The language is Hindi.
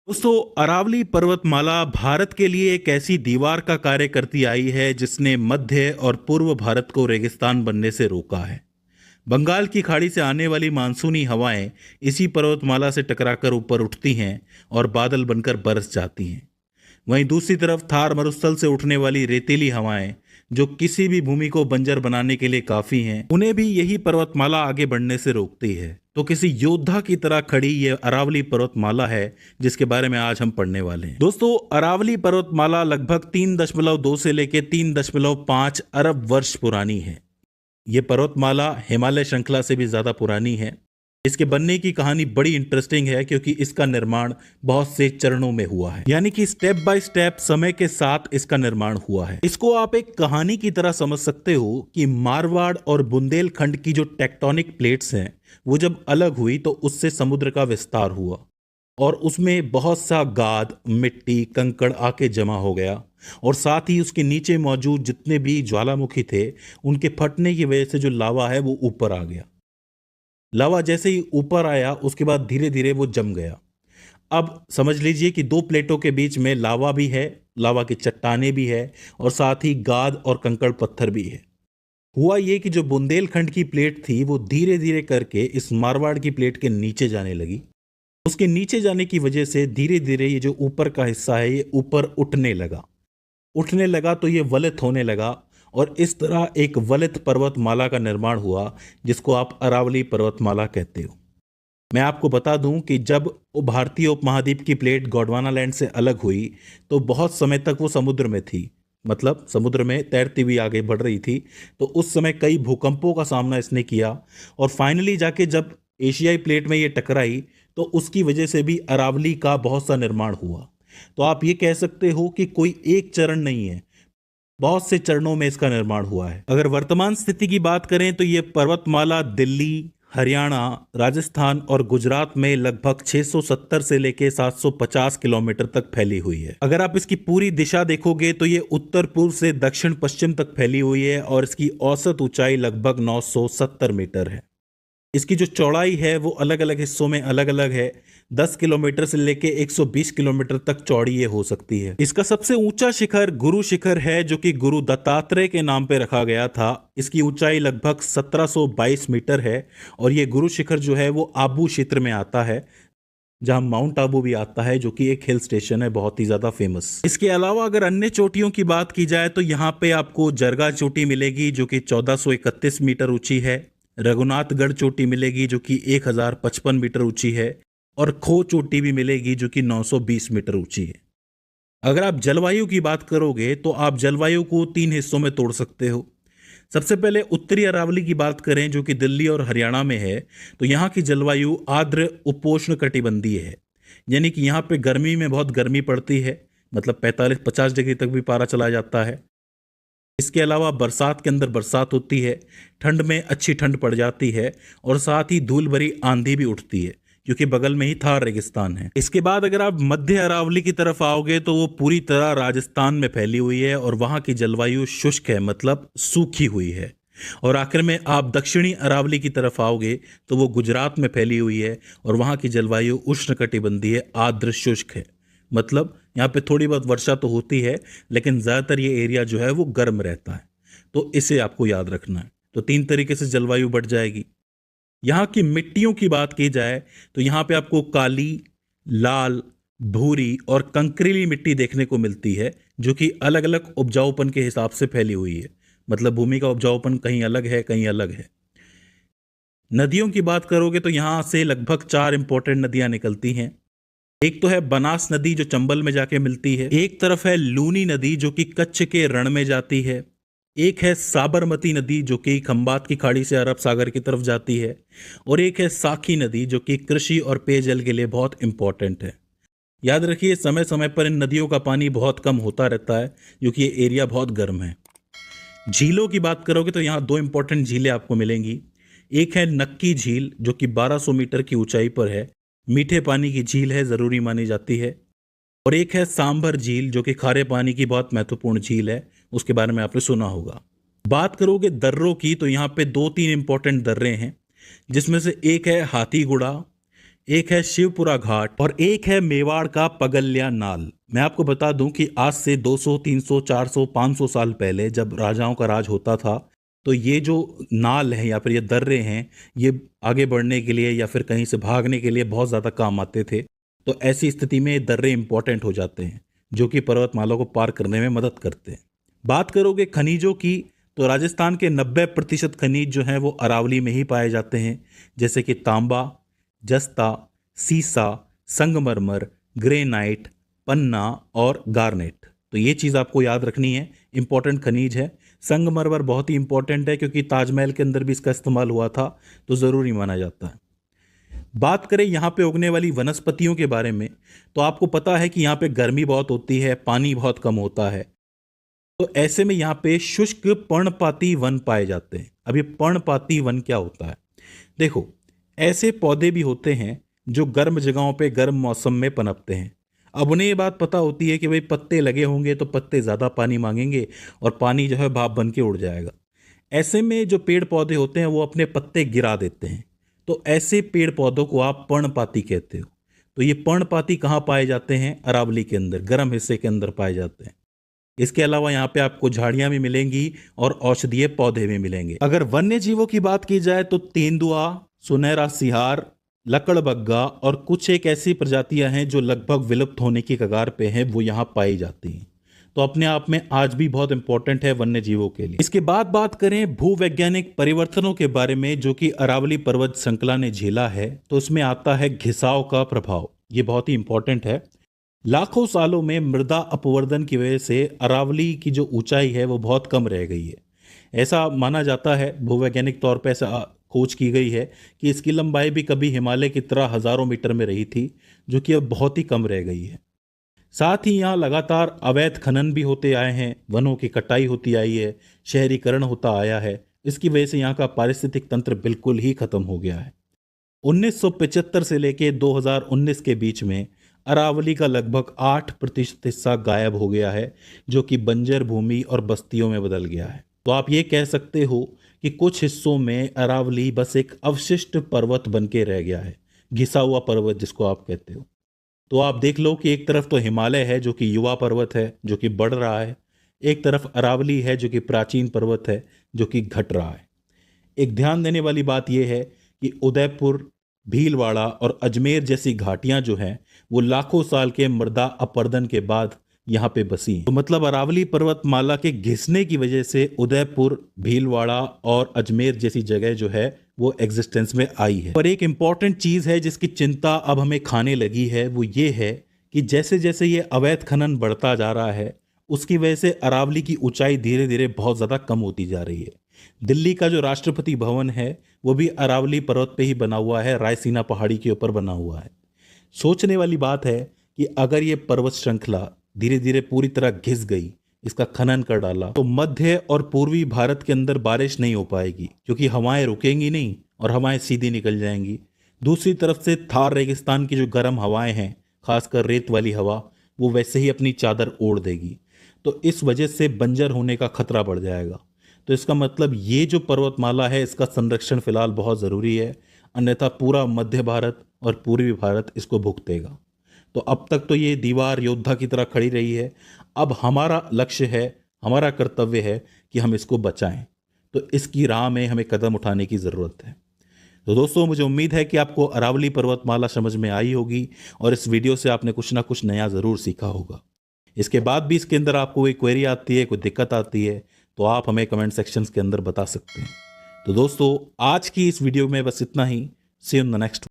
दोस्तों, अरावली पर्वतमाला भारत के लिए एक ऐसी दीवार का कार्य करती आई है जिसने मध्य और पूर्व भारत को रेगिस्तान बनने से रोका है। बंगाल की खाड़ी से आने वाली मानसूनी हवाएं इसी पर्वतमाला से टकराकर ऊपर उठती हैं और बादल बनकर बरस जाती हैं। वहीं दूसरी तरफ थार मरुस्थल से उठने वाली रेतीली हवाएं, जो किसी भी भूमि को बंजर बनाने के लिए काफी हैं, उन्हें भी यही पर्वतमाला आगे बढ़ने से रोकती है। तो किसी योद्धा की तरह खड़ी ये अरावली पर्वतमाला है जिसके बारे में आज हम पढ़ने वाले हैं। दोस्तों, अरावली पर्वतमाला लगभग 3.2 से लेकर 3.5 अरब वर्ष पुरानी है। ये पर्वतमाला हिमालय श्रृंखला से भी ज्यादा पुरानी है। इसके बनने की कहानी बड़ी इंटरेस्टिंग है क्योंकि इसका निर्माण बहुत से चरणों में हुआ है, यानी कि स्टेप बाय स्टेप समय के साथ इसका निर्माण हुआ है। इसको आप एक कहानी की तरह समझ सकते हो कि मारवाड़ और बुंदेलखंड की जो टेक्टोनिक प्लेट्स हैं वो जब अलग हुई तो उससे समुद्र का विस्तार हुआ और उसमें बहुत सा गाद, मिट्टी, कंकड़ आके जमा हो गया और साथ ही उसके नीचे मौजूद जितने भी ज्वालामुखी थे उनके फटने की वजह से जो लावा है वो ऊपर आ गया। लावा जैसे ही ऊपर आया उसके बाद धीरे धीरे वो जम गया। अब समझ लीजिए कि दो प्लेटों के बीच में लावा भी है, लावा की चट्टाने भी है और साथ ही गाद और कंकड़ पत्थर भी है। हुआ ये कि जो बुंदेलखंड की प्लेट थी वो धीरे धीरे करके इस मारवाड़ की प्लेट के नीचे जाने लगी। उसके नीचे जाने की वजह से धीरे धीरे ये जो ऊपर का हिस्सा है ये ऊपर उठने लगा तो ये वलित होने लगा और इस तरह एक वलित पर्वतमाला का निर्माण हुआ जिसको आप अरावली पर्वतमाला कहते हो। मैं आपको बता दूं कि जब भारतीय उपमहाद्वीप की प्लेट गोंडवाना लैंड से अलग हुई तो बहुत समय तक वो समुद्र में थी, मतलब समुद्र में तैरती हुई आगे बढ़ रही थी। तो उस समय कई भूकंपों का सामना इसने किया और फाइनली जाके जब एशियाई प्लेट में ये टकराई तो उसकी वजह से भी अरावली का बहुत सा निर्माण हुआ। तो आप ये कह सकते हो कि कोई एक चरण नहीं है, बहुत से चरणों में इसका निर्माण हुआ है। अगर वर्तमान स्थिति की बात करें तो ये पर्वतमाला दिल्ली, हरियाणा, राजस्थान और गुजरात में लगभग 670 से लेके 750 किलोमीटर तक फैली हुई है। अगर आप इसकी पूरी दिशा देखोगे तो ये उत्तर पूर्व से दक्षिण पश्चिम तक फैली हुई है और इसकी औसत ऊंचाई लगभग 970 मीटर है। इसकी जो चौड़ाई है वो अलग अलग हिस्सों में अलग अलग है। 10 किलोमीटर से लेके 120 किलोमीटर तक चौड़ी ये हो सकती है। इसका सबसे ऊंचा शिखर गुरु शिखर है जो कि गुरु दत्तात्रेय के नाम पे रखा गया था। इसकी ऊंचाई लगभग 1722 मीटर है और ये गुरु शिखर जो है वो आबू क्षेत्र में आता है, जहां माउंट आबू भी आता है जो कि एक हिल स्टेशन है बहुत ही ज्यादा फेमस। इसके अलावा अगर अन्य चोटियों की बात की जाए तो यहाँ पे आपको जरगा चोटी मिलेगी जो कि 1431 मीटर ऊंची है। रघुनाथगढ़ चोटी मिलेगी जो कि 1055 मीटर ऊंची है और खो चोटी भी मिलेगी जो कि 920 मीटर ऊंची है। अगर आप जलवायु की बात करोगे तो आप जलवायु को 3 हिस्सों में तोड़ सकते हो। सबसे पहले उत्तरी अरावली की बात करें जो कि दिल्ली और हरियाणा में है तो यहाँ की जलवायु आर्द्र उपोष्ण कटिबंधीय है, यानी कि यहाँ पे गर्मी में बहुत गर्मी पड़ती है, मतलब 45-50 डिग्री तक भी पारा चला जाता है। इसके अलावा बरसात के अंदर बरसात होती है, ठंड में अच्छी ठंड पड़ जाती है और साथ ही धूल भरी आंधी भी उठती है क्योंकि बगल में ही थार रेगिस्तान है। इसके बाद अगर आप मध्य अरावली की तरफ आओगे तो वो पूरी तरह राजस्थान में फैली हुई है और वहाँ की जलवायु शुष्क है, मतलब सूखी हुई है। और आखिर में आप दक्षिणी अरावली की तरफ आओगे तो वो गुजरात में फैली हुई है और वहाँ की जलवायु उष्णकटिबंधीय आर्द्र शुष्क है, मतलब यहाँ पे थोड़ी बहुत वर्षा तो होती है लेकिन ज़्यादातर ये एरिया जो है वो गर्म रहता है। तो इसे आपको याद रखना है। तो 3 तरीके से जलवायु बढ़ जाएगी। यहाँ की मिट्टियों की बात की जाए तो यहाँ पे आपको काली, लाल, भूरी और कंकरीली मिट्टी देखने को मिलती है जो कि अलग अलग उपजाऊपन के हिसाब से फैली हुई है, मतलब भूमि का उपजाऊपन कहीं अलग है कहीं अलग है। नदियों की बात करोगे तो यहाँ से लगभग 4 इंपॉर्टेंट नदियाँ निकलती हैं। एक तो है बनास नदी जो चंबल में जाके मिलती है, एक तरफ है लूनी नदी जो कि कच्छ के रण में जाती है, एक है साबरमती नदी जो कि खंबात की खाड़ी से अरब सागर की तरफ जाती है और एक है साखी नदी जो कि कृषि और पेयजल के लिए बहुत इंपॉर्टेंट है। याद रखिए समय समय पर इन नदियों का पानी बहुत कम होता रहता है क्योंकि ये एरिया बहुत गर्म है। झीलों की बात करोगे तो यहाँ 2 इंपॉर्टेंट झीलें आपको मिलेंगी। एक है नक्की झील जो कि 1200 मीटर की ऊंचाई पर है, मीठे पानी की झील है, जरूरी मानी जाती है। और एक है सांभर झील जो कि खारे पानी की बहुत महत्वपूर्ण झील है, उसके बारे में आपने सुना होगा। बात करोगे दर्रों की तो यहाँ पे 2-3 इंपॉर्टेंट दर्रे हैं जिसमें से एक है हाथीगुड़ा, एक है शिवपुरा घाट और एक है मेवाड़ का पगल्या नाल। मैं आपको बता दूं कि आज से 200, 300, 400, 500 साल पहले जब राजाओं का राज होता था तो ये जो नाल है या फिर ये दर्रे हैं, ये आगे बढ़ने के लिए या फिर कहीं से भागने के लिए बहुत ज़्यादा काम आते थे। तो ऐसी स्थिति में ये दर्रे इंपॉर्टेंट हो जाते हैं जो कि पर्वतमाला को पार करने में मदद करते हैं। बात करोगे खनिजों की तो राजस्थान के 90% खनिज जो हैं वो अरावली में ही पाए जाते हैं, जैसे कि तांबा, जस्ता, सीसा, संगमरमर, ग्रेनाइट, पन्ना और गार्नेट। तो ये चीज़ आपको याद रखनी है, इंपॉर्टेंट खनिज है। संगमरमर बहुत ही इंपॉर्टेंट है क्योंकि ताजमहल के अंदर भी इसका इस्तेमाल हुआ था, तो ज़रूरी माना जाता है। बात करें यहाँ पे उगने वाली वनस्पतियों के बारे में तो आपको पता है कि यहाँ पे गर्मी बहुत होती है, पानी बहुत कम होता है। तो ऐसे में यहाँ पे शुष्क पर्णपाती वन पाए जाते हैं। अब ये पर्णपाती वन क्या होता है? देखो, ऐसे पौधे भी होते हैं जो गर्म जगहों पे गर्म मौसम में पनपते हैं। अब उन्हें ये बात पता होती है कि भाई पत्ते लगे होंगे तो पत्ते ज़्यादा पानी मांगेंगे और पानी जो है भाप बन के उड़ जाएगा। ऐसे में जो पेड़ पौधे होते हैं वो अपने पत्ते गिरा देते हैं। तो ऐसे पेड़ पौधों को आप पर्णपाती कहते हो। तो ये पर्णपाती कहाँ पाए जाते हैं? अरावली के अंदर, गर्म हिस्से के अंदर पाए जाते हैं। इसके अलावा यहाँ पे आपको झाड़ियां भी मिलेंगी और औषधीय पौधे भी मिलेंगे। अगर वन्य जीवों की बात की जाए तो तेंदुआ, सुनहरा सिहार, लकड़बग्गा और कुछ एक ऐसी प्रजातियां हैं जो लगभग विलुप्त होने की कगार पे हैं, वो यहाँ पाई जाती हैं। तो अपने आप में आज भी बहुत इंपॉर्टेंट है वन्य जीवों के लिए। इसके बाद बात करें भूवैज्ञानिक परिवर्तनों के बारे में जो कि अरावली पर्वत श्रृंखला ने झेला है, तो उसमें आता है घिसाव का प्रभाव। ये बहुत ही इंपॉर्टेंट है। लाखों सालों में मृदा अपवर्तन की वजह से अरावली की जो ऊंचाई है वो बहुत कम रह गई है। ऐसा माना जाता है, भूवैज्ञानिक तौर पर ऐसा खोज की गई है कि इसकी लंबाई भी कभी हिमालय की तरह हजारों मीटर में रही थी, जो कि अब बहुत ही कम रह गई है। साथ ही यहाँ लगातार अवैध खनन भी होते आए हैं, वनों की कटाई होती आई है, शहरीकरण होता आया है। इसकी वजह से यहाँ का पारिस्थितिक तंत्र बिल्कुल ही खत्म हो गया है। 1975 से लेके 2019 के बीच में अरावली का लगभग 8% हिस्सा गायब हो गया है, जो कि बंजर भूमि और बस्तियों में बदल गया है। तो आप ये कह सकते हो कि कुछ हिस्सों में अरावली बस एक अवशिष्ट पर्वत बन के रह गया है, घिसा हुआ पर्वत जिसको आप कहते हो। तो आप देख लो कि एक तरफ तो हिमालय है जो कि युवा पर्वत है, जो कि बढ़ रहा है, एक तरफ अरावली है जो कि प्राचीन पर्वत है, जो कि घट रहा है। एक ध्यान देने वाली बात यह है कि उदयपुर, भीलवाड़ा और अजमेर जैसी घाटियां जो हैं वो लाखों साल के मृदा अपरदन के बाद यहाँ पे बसी हैं। तो मतलब अरावली पर्वतमाला के घिसने की वजह से उदयपुर, भीलवाड़ा और अजमेर जैसी जगह जो है वो एग्जिस्टेंस में आई है। पर एक इंपॉर्टेंट चीज है जिसकी चिंता अब हमें खाने लगी है, वो ये है कि जैसे जैसे ये अवैध खनन बढ़ता जा रहा है उसकी वजह से अरावली की ऊंचाई धीरे धीरे बहुत ज़्यादा कम होती जा रही है। दिल्ली का जो राष्ट्रपति भवन है वो भी अरावली पर्वत पे ही बना हुआ है, रायसीना पहाड़ी के ऊपर बना हुआ है। सोचने वाली बात है कि अगर ये पर्वत श्रृंखला धीरे धीरे पूरी तरह घिस गई, इसका खनन कर डाला, तो मध्य और पूर्वी भारत के अंदर बारिश नहीं हो पाएगी क्योंकि हवाएं रुकेंगी नहीं और हवाएं सीधी निकल जाएंगी। दूसरी तरफ से थार रेगिस्तान की जो गर्म हवाएं हैं, खासकर रेत वाली हवा, वो वैसे ही अपनी चादर ओढ़ देगी। तो इस वजह से बंजर होने का खतरा बढ़ जाएगा। तो इसका मतलब ये जो पर्वतमाला है इसका संरक्षण फिलहाल बहुत ज़रूरी है, अन्यथा पूरा मध्य भारत और पूर्वी भारत इसको भुगतेगा। तो अब तक तो ये दीवार योद्धा की तरह खड़ी रही है, अब हमारा लक्ष्य है, हमारा कर्तव्य है कि हम इसको बचाएं। तो इसकी राह में हमें कदम उठाने की ज़रूरत है। तो दोस्तों, मुझे उम्मीद है कि आपको अरावली पर्वतमाला समझ में आई होगी और इस वीडियो से आपने कुछ ना कुछ नया ज़रूर सीखा होगा। इसके बाद भी इसके अंदर आपको कोई क्वेरी आती है, कोई दिक्कत आती है, तो आप हमें कमेंट सेक्शंस के अंदर बता सकते हैं। तो दोस्तों, आज की इस वीडियो में बस इतना ही। सी यू इन द नेक्स्ट।